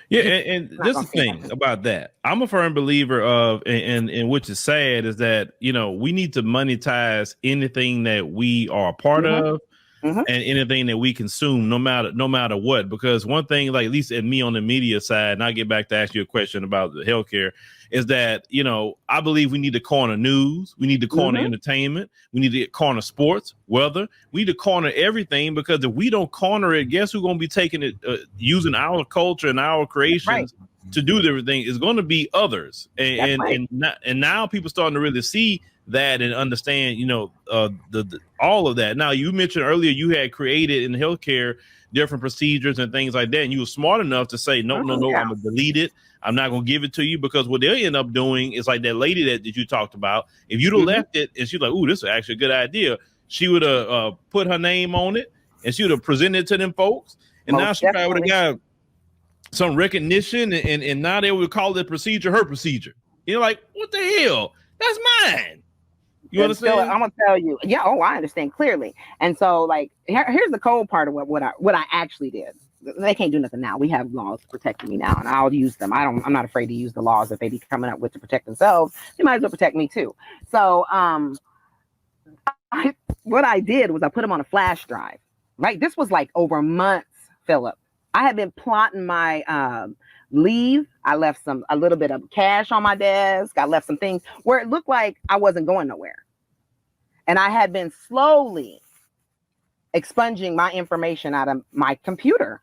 Yeah, and this is the thing about that. I'm a firm believer of, and which is sad, is that, you know, we need to monetize anything that we are a part of and anything that we consume, no matter what. Because one thing, like at least at me on the media side, and I'll get back to ask you a question about the healthcare, is that, you know, I believe we need to corner news, we need to corner entertainment, we need to corner sports, weather, we need to corner everything, because if we don't corner it, guess who's going to be taking it, using our culture and our creations to do everything is going to be others. And now people starting to really see that and understand, the all of that. Now, you mentioned earlier you had created in healthcare different procedures and things like that, and you were smart enough to say, no, Yeah. I'm gonna delete it. I'm not gonna give it to you, because what they'll end up doing is like that lady that you talked about. If you'd have left it and she's like, "Ooh, this is actually a good idea," she would have put her name on it and she would have presented it to them folks, and Most now she probably would definitely. have got some recognition, and now they would call the procedure her procedure. You're like, what the hell? That's mine. You And still, understand? I'm gonna tell you. Yeah. Oh, I understand clearly. And so, like, here's the cold part of what I actually did. They can't do nothing now. We have laws protecting me now, and I'll use them. I'm not afraid to use the laws that they be coming up with to protect themselves. They might as well protect me too. So, what I did was I put them on a flash drive. Right. This was like over months, Philip. I had been plotting my leave. I left a little bit of cash on my desk. I left some things where it looked like I wasn't going nowhere. And I had been slowly expunging my information out of my computer.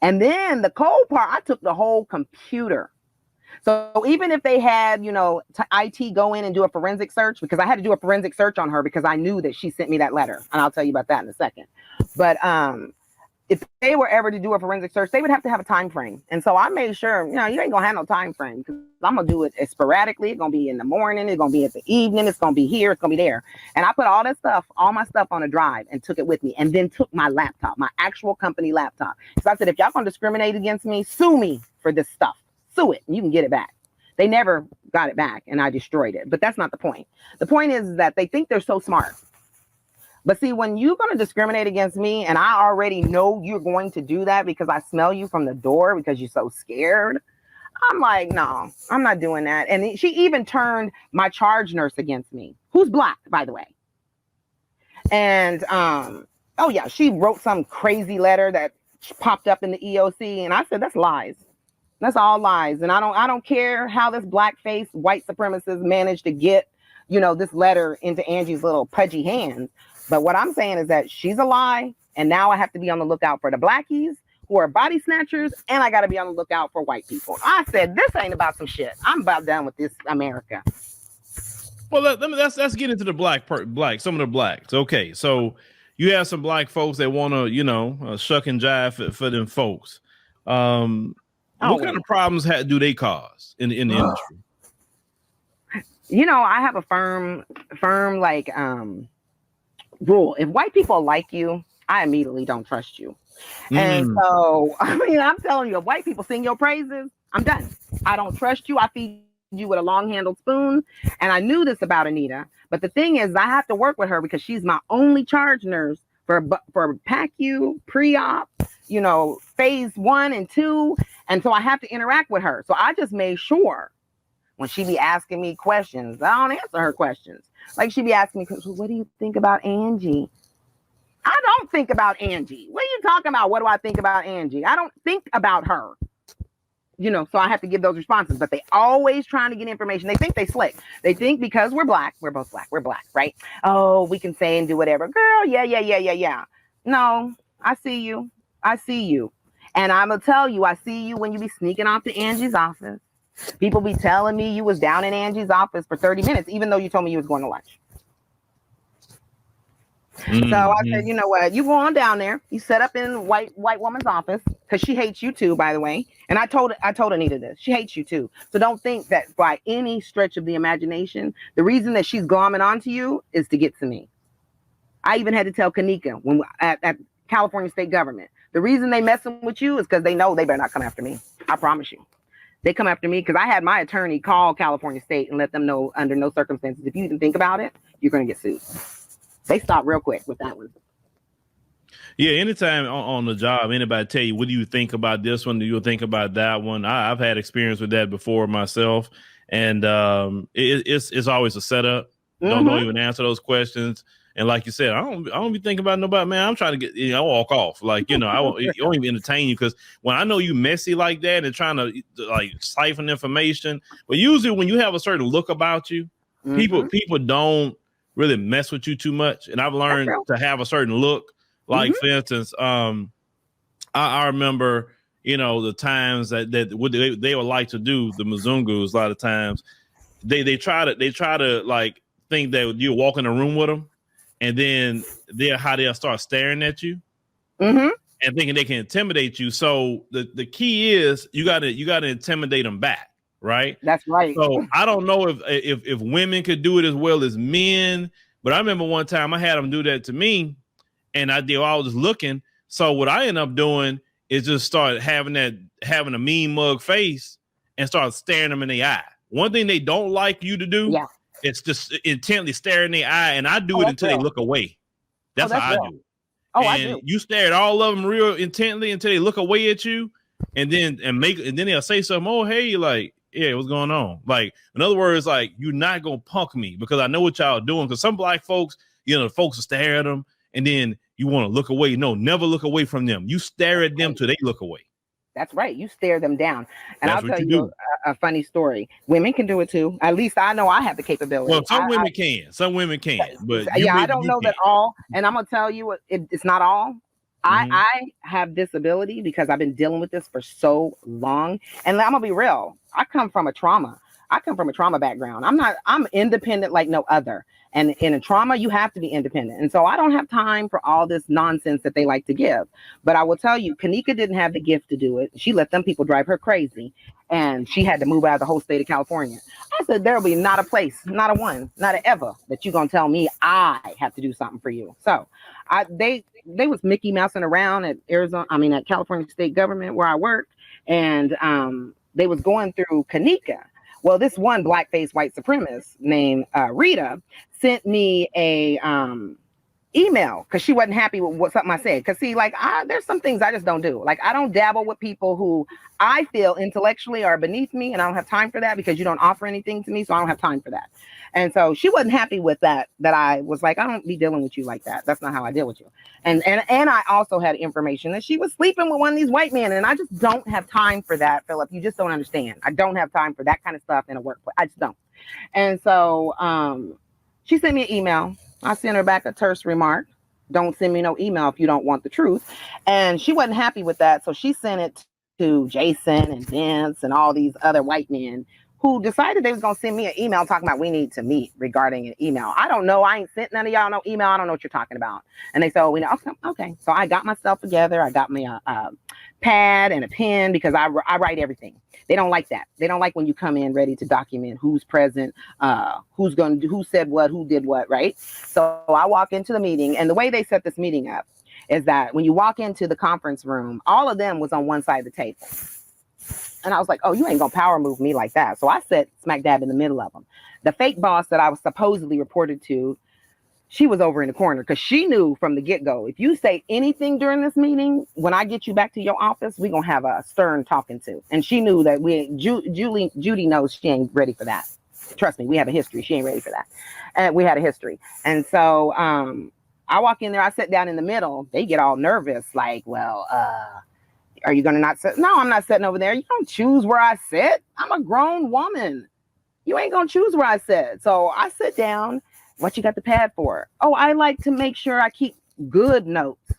And then the cold part, I took the whole computer. So even if they had, IT go in and do a forensic search, because I had to do a forensic search on her because I knew that she sent me that letter. And I'll tell you about that in a second. But if they were ever to do a forensic search, they would have to have a time frame. And so I made sure, you ain't gonna have no time frame, because I'm gonna do it sporadically. It's gonna be in the morning, it's gonna be at the evening, it's gonna be here, it's gonna be there. And I put all my stuff on a drive and took it with me, and then took my laptop, my actual company laptop. So I said, if y'all gonna discriminate against me, sue me for this stuff. Sue it and you can get it back. They never got it back, and I destroyed it. But that's not the point. The point is that they think they're so smart. But see, when you're going to discriminate against me, and I already know you're going to do that because I smell you from the door because you're so scared, I'm like, no, I'm not doing that. And she even turned my charge nurse against me, who's Black, by the way. And, oh yeah, she wrote some crazy letter that popped up in the EOC. And I said, that's lies. That's all lies. And I don't care how this blackface white supremacist managed to get, this letter into Angie's little pudgy hands. But what I'm saying is that she's a lie. And now I have to be on the lookout for the blackies who are body snatchers. And I got to be on the lookout for white people. I said, this ain't about some shit. I'm about done with this America. Well, let's get into the black, some of the blacks. Okay. So you have some black folks that want to, shuck and jive for them folks. What kind of problems do they cause in the industry? I have a firm like rule. If white people like you, I immediately don't trust you. And so, I'm telling you, if white people sing your praises, I'm done. I don't trust you. I feed you with a long-handled spoon. And I knew this about Anita. But the thing is, I have to work with her because she's my only charge nurse for PACU, pre-op, phase 1 and 2. And so I have to interact with her. So I just made sure when she be asking me questions, I don't answer her questions. Like she be asking me, what do you think about Angie? I don't think about Angie. What are you talking about? What do I think about Angie? I don't think about her. So I have to give those responses, but they always trying to get information. They think they slick. They think because we're black, we're both black, we're black, right? Oh, we can say and do whatever. Girl, yeah. No, I see you. And I'm going to tell you, I see you when you be sneaking off to Angie's office. People be telling me you was down in Angie's office for 30 minutes, even though you told me you was going to lunch. So I said, you know what? You go on down there. You set up in white woman's office because she hates you too, by the way. And I told Anita this. She hates you too. So don't think that by any stretch of the imagination, the reason that she's glomming onto you is to get to me. I even had to tell Kanika when at California state government, the reason they messing with you is because they know they better not come after me. I promise you. They come after me because I had my attorney call California state and let them know under no circumstances, if you even think about it, you're going to get sued. They stopped real quick with that one. Yeah, anytime on the job, anybody tell you, what do you think about this one? Do you think about that one? I've had experience with that before myself. And it's always a setup. Don't even answer those questions. And like you said, I don't be thinking about nobody, man. I'm trying to get, I walk off. Like, I won't even entertain you, because when I know you messy like that and trying to like siphon information, but usually when you have a certain look about you, people don't really mess with you too much. And I've learned to have a certain look. Like for instance, I remember, the times that what they would like to do, the Mzungus, a lot of times they try to like think that you walk in a room with them, and then they'll start staring at you Mm-hmm. and thinking they can intimidate you. So the key is you gotta intimidate them back, right? That's right. So I don't know if women could do it as well as men, but I remember one time I had them do that to me, and I was just looking. So what I end up doing is just start having a mean mug face and start staring them in the eye. One thing they don't like you to do, it's just intently stare in the eye, and I do it until they look away. That's how I do it. Oh, and I do. You stare at all of them real intently until they look away at you, and then they'll say something. Oh, hey, like, yeah, what's going on? Like, in other words, like, you're not gonna punk me because I know what y'all doing. Because some black folks, folks will stare at them, and then you want to look away. No, never look away from them. You stare at them till they look away. That's right. You stare them down. And That's I'll tell you a funny story. Women can do it too. At least I know I have the capability. Well, some women can. Some women can. But I don't know that all. And I'm going to tell you, it's not all. Mm-hmm. I have this ability because I've been dealing with this for so long. And I'm going to be real. I come from a trauma background. I'm independent like no other. And in a trauma, you have to be independent. And so I don't have time for all this nonsense that they like to give. But I will tell you, Kanika didn't have the gift to do it. She let them people drive her crazy. And she had to move out of the whole state of California. I said, there'll be not a place, not a one, not a ever that you're going to tell me I have to do something for you. So they was Mickey Mousing around at at California State Government where I worked. And they was going through Kanika. Well, this one blackface white supremacist named Rita sent me a email because she wasn't happy with something I said. Because see, like, there's some things I just don't do. Like, I don't dabble with people who I feel intellectually are beneath me, and I don't have time for that because you don't offer anything to me, so I don't have time for that. And so she wasn't happy with that I was like, I don't be dealing with you like that. That's not how I deal with you. And I also had information that she was sleeping with one of these white men, and I just don't have time for that, Philip. You just don't understand. I don't have time for that kind of stuff in a workplace. I just don't. And so she sent me an email. I sent her back a terse remark. Don't send me no email if you don't want the truth. And she wasn't happy with that. So she sent it to Jason and Vince and all these other white men who decided they was going to send me an email talking about we need to meet regarding an email. I don't know. I ain't sent none of y'all no email. I don't know what you're talking about. And they said, oh, we know. Okay. So I got myself together. I got me a pad and a pen because I write everything. They don't like that. They don't like when you come in ready to document who's present, who's going to do, who said what, who did what, right? So I walk into the meeting, and the way they set this meeting up is that when you walk into the conference room, all of them was on one side of the table. And I was like, oh, you ain't gonna power move me like that. So I sat smack dab in the middle of them. The fake boss that I was supposedly reported to, she was over in the corner because she knew from the get-go, if you say anything during this meeting, when I get you back to your office, we're gonna have a stern talking to. And she knew that Judy knows she ain't ready for that. Trust me, we have a history. She ain't ready for that. And we had a history. And so I walk in there, I sit down in the middle, they get all nervous, like, well, are you gonna not sit? No, I'm not sitting over there. You don't choose where I sit. I'm a grown woman. You ain't gonna choose where I sit. So I sit down. What you got the pad for? Oh, I like to make sure I keep good notes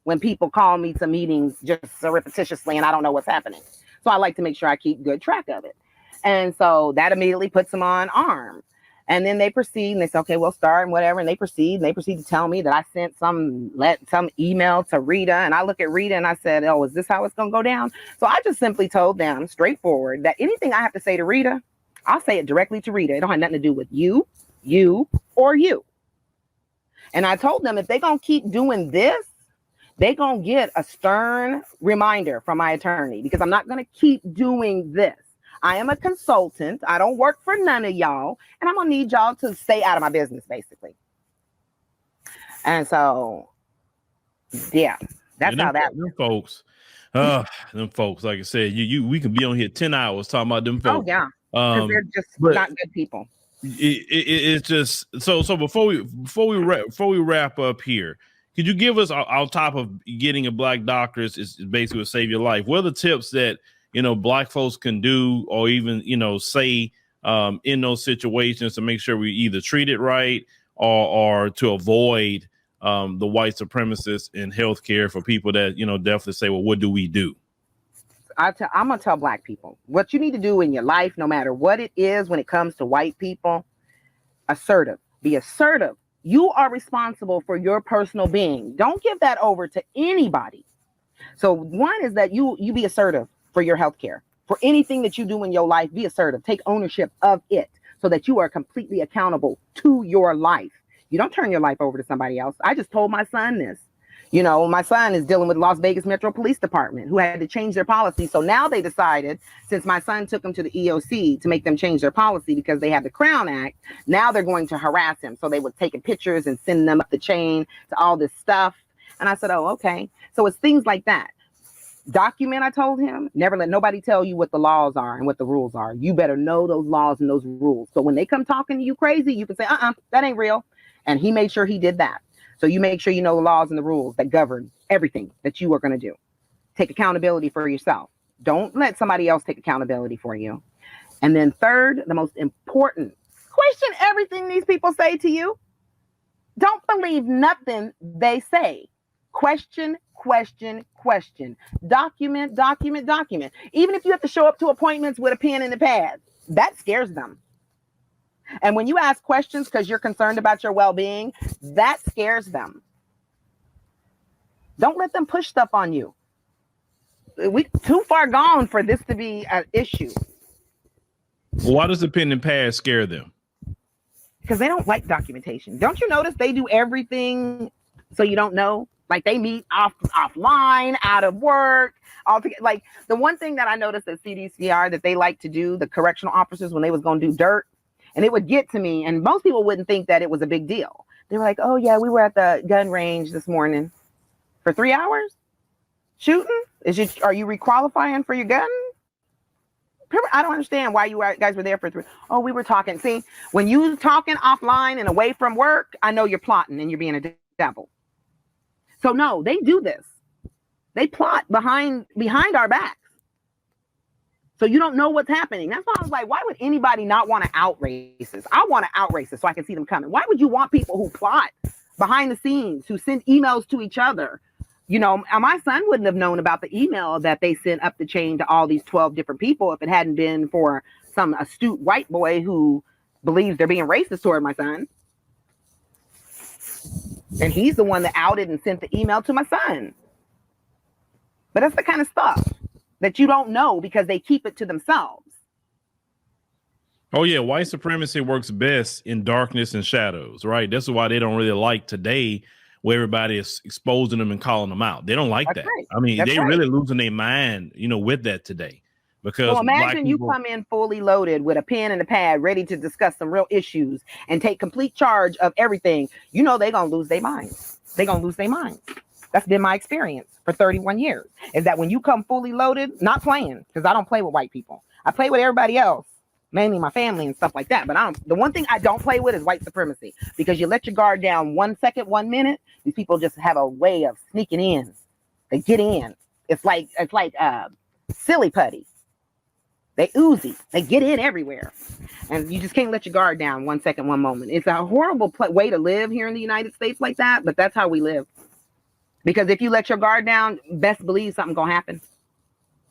when people call me to meetings just surreptitiously and I don't know what's happening. So I like to make sure I keep good track of it. And so that immediately puts them on arm. And then they proceed and they say, okay, we'll start and whatever. And they proceed to tell me that I sent some email to Rita. And I look at Rita and I said, oh, is this how it's going to go down? So I just simply told them straightforward that anything I have to say to Rita, I'll say it directly to Rita. It don't have nothing to do with you, or you. And I told them if they're going to keep doing this, they're going to get a stern reminder from my attorney because I'm not going to keep doing this. I am a consultant. I don't work for none of y'all. And I'm going to need y'all to stay out of my business, basically. And so, yeah, that's how that them folks. Them folks, like I said, we can be on here 10 hours talking about them folks. Oh, yeah. Because they're just not good people. It's just so before we wrap up here, could you give us on top of getting a black doctor is basically will save your life? What are the tips that black folks can do or even say in those situations to make sure we either treat it right or to avoid the white supremacists in healthcare for people that definitely say, well, what do we do? I'm gonna tell black people what you need to do in your life, no matter what it is, when it comes to white people. Assertive. Be assertive. You are responsible for your personal being. Don't give that over to anybody. So one is that you be assertive for your healthcare. For anything that you do in your life, be assertive. Take ownership of it so that you are completely accountable to your life. You don't turn your life over to somebody else. I just told my son this. You know, my son is dealing with Las Vegas Metro Police Department, who had to change their policy. So now they decided, since my son took him to the EOC to make them change their policy because they have the Crown Act, now they're going to harass him. So they were taking pictures and sending them up the chain to all this stuff. And I said, oh, okay. So it's things like that. Document, I told him, never let nobody tell you what the laws are and what the rules are. You better know those laws and those rules. So when they come talking to you crazy, you can say, that ain't real. And he made sure he did that. So you make sure you know the laws and the rules that govern everything that you are going to do. Take accountability for yourself. Don't let somebody else take accountability for you. And then third, the most important, question everything these people say to you. Don't believe nothing they say. Question, question, question. Document, document, document. Even if you have to show up to appointments with a pen and a pad, that scares them. And when you ask questions because you're concerned about your well-being, that scares them. Don't let them push stuff on you. We too far gone for this to be an issue. Why does the pen and pad scare them? Because they don't like documentation. Don't you notice they do everything so you don't know? Like they meet offline, out of work, all together. Like the one thing that I noticed at CDCR that they like to do, the correctional officers, when they was going to do dirt, and it would get to me, and most people wouldn't think that it was a big deal. They were like, oh, yeah, we were at the gun range this morning for 3 hours shooting. Are you requalifying for your gun? I don't understand why you guys were there for 3. Oh, we were talking. See, when you talking offline and away from work, I know you're plotting and you're being a devil. So, no, they do this. They plot behind our backs. So you don't know what's happening. That's why I was like, why would anybody not want to out racist? I want to out racist so I can see them coming. Why would you want people who plot behind the scenes, who send emails to each other? You know, my son wouldn't have known about the email that they sent up the chain to all these 12 different people if it hadn't been for some astute white boy who believes they're being racist toward my son. And he's the one that outed and sent the email to my son. But that's the kind of stuff that you don't know because they keep it to themselves. Oh, yeah. White supremacy works best in darkness and shadows, right? That's why they don't really like today where everybody is exposing them and calling them out. They don't like that. Right. I mean, they're really losing their mind, you know, with that today. Because well, imagine you come in fully loaded with a pen and a pad ready to discuss some real issues and take complete charge of everything. You know, they're going to lose their minds. They're going to lose their minds. That's been my experience for 31 years, is that when you come fully loaded, not playing, because I don't play with white people. I play with everybody else, mainly my family and stuff like that. But the one thing I don't play with is white supremacy, because you let your guard down 1 second, 1 minute, these people just have a way of sneaking in. They get in. It's like silly putty. They oozy. They get in everywhere. And you just can't let your guard down 1 second, 1 moment. It's a horrible way to live here in the United States like that, but that's how we live. Because if you let your guard down, best believe something gonna happen.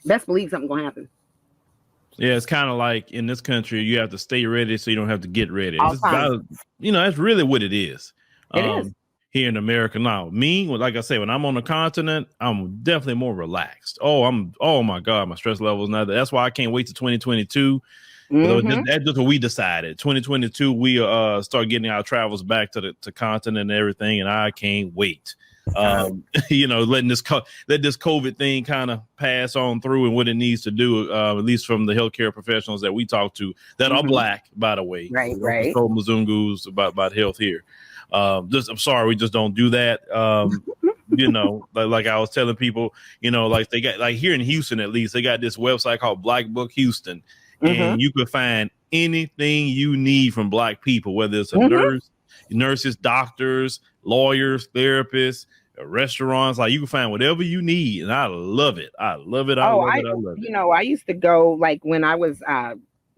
Best believe something gonna happen. Yeah, it's kind of like in this country, you have to stay ready so you don't have to get ready. It's about, you know, that's really what it is. It is. Here in America now. Me, like I say, when I'm on the continent, I'm definitely more relaxed. Oh my God, my stress levels now. That's why I can't wait to 2022. Mm-hmm. That's just what we decided. 2022, we start getting our travels back to the continent and everything, and I can't wait. You know, let this COVID thing kind of pass on through and what it needs to do, at least from the healthcare professionals that we talk to that are Black, by the way. Right. Told Mzungus about health here. I'm sorry, we just don't do that. You know, like I was telling people, you know, like they got, like here in Houston, at least they got this website called Black Book Houston, and you can find anything you need from Black people, whether it's a nurses, doctors, lawyers, therapists, restaurants. Like you can find whatever you need, and I love it. I love it. I love it. You know, I used to go, like when I was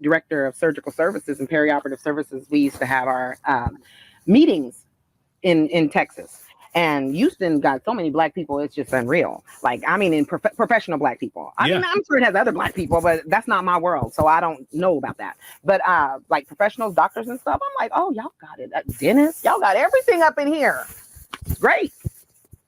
director of surgical services and perioperative services, we used to have our meetings in Texas. And Houston got so many black people, it's just unreal. Like, I mean, in professional black people. I mean, I'm sure it has other black people, but that's not my world, so I don't know about that. But like professionals, doctors and stuff, I'm like, oh, y'all got it. Dentists, y'all got everything up in here. It's great.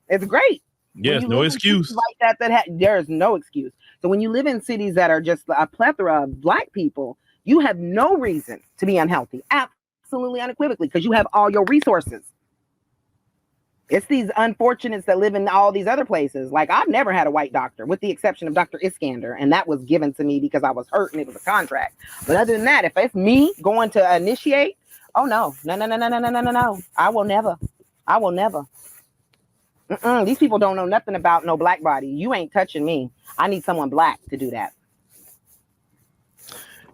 It's great. Yes, no excuse. Like that there's no excuse. So when you live in cities that are just a plethora of black people, you have no reason to be unhealthy. Absolutely unequivocally, because you have all your resources. It's these unfortunates that live in all these other places. Like, I've never had a white doctor, with the exception of Dr. Iskander, and that was given to me because I was hurt and it was a contract. But other than that, if it's me going to initiate, oh no. I will never. These people don't know nothing about no black body. You ain't touching me. I need someone black to do that.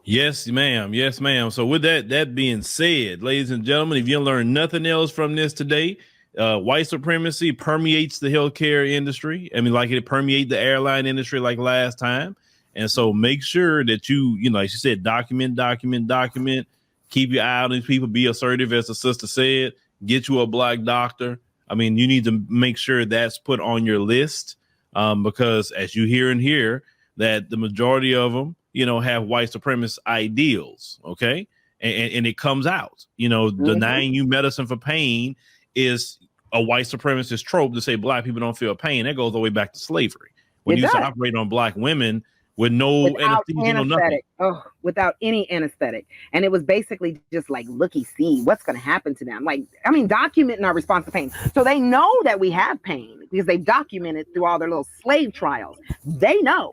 Yes, ma'am. Yes, ma'am. So with that being said, ladies and gentlemen, if you learn nothing else from this today, white supremacy permeates the healthcare industry. I mean, like it permeates the airline industry like last time. And so make sure that you know, like you said, document, keep your eye on these people, be assertive, as the sister said, get you a black doctor. I mean, you need to make sure that's put on your list because as you hear and hear that the majority of them, you know, have white supremacist ideals. OK, and it comes out, you know, denying you medicine for pain is a white supremacist trope to say black people don't feel pain. That goes all the way back to slavery when you used to operate on black women with no anesthesia, no nothing. Without any anesthetic. And it was basically just like, looky, see what's going to happen to them. Like, I mean, documenting our response to pain. So they know that we have pain because they've documented through all their little slave trials. They know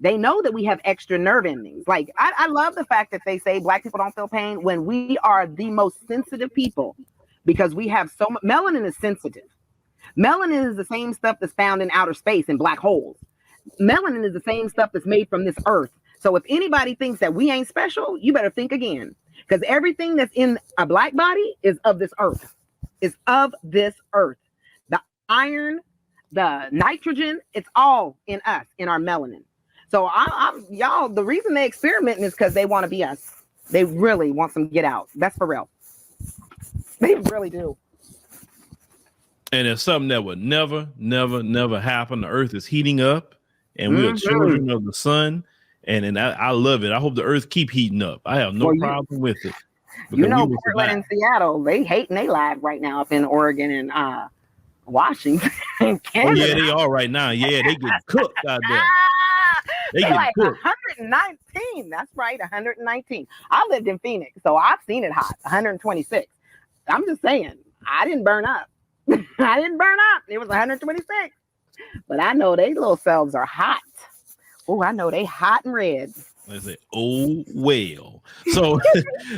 that we have extra nerve endings. Like, I love the fact that they say black people don't feel pain when we are the most sensitive people because we have so much. Melanin is sensitive. Melanin is the same stuff that's found in outer space in black holes. Melanin is the same stuff that's made from this earth. So if anybody thinks that we ain't special, you better think again, because everything that's in a black body is of this earth, The iron, the nitrogen, it's all in us, in our melanin. So y'all, the reason they experimenting is because they want to be us. They really want some get out. That's for real. They really do. And it's something that would never happen. The earth is heating up and we are children of the sun. And I love it. I hope the earth keep heating up. I have no problem with it. You know, Portland and Seattle, they hating their lives right now up in Oregon and Washington and Canada. Oh, yeah, they are right now. Yeah, they get cooked out there. They get like cooked. 119. That's right, 119. I lived in Phoenix, so I've seen it hot, 126. I'm just saying, I didn't burn up. It was 126. But I know they little selves are hot. Oh, I know they hot and red. They say, oh, well. So,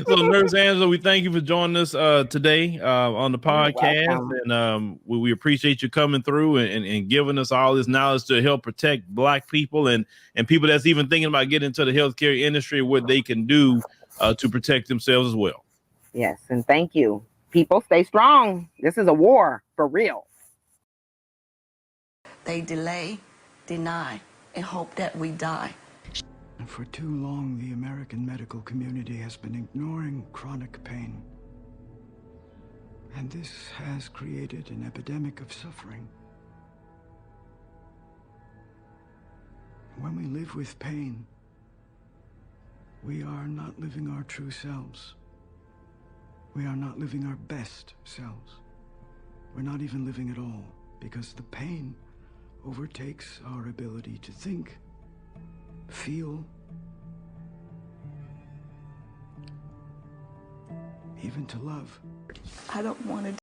Nurse Angela, we thank you for joining us today on the podcast. And we appreciate you coming through and giving us all this knowledge to help protect Black people and people that's even thinking about getting into the healthcare industry, what they can do to protect themselves as well. Yes, and thank you. People, stay strong. This is a war for real. They delay, deny, and hope that we die. And for too long, the American medical community has been ignoring chronic pain. And this has created an epidemic of suffering. When we live with pain, we are not living our true selves. We are not living our best selves. We're not even living at all, because the pain overtakes our ability to think, feel, even to love. I don't want to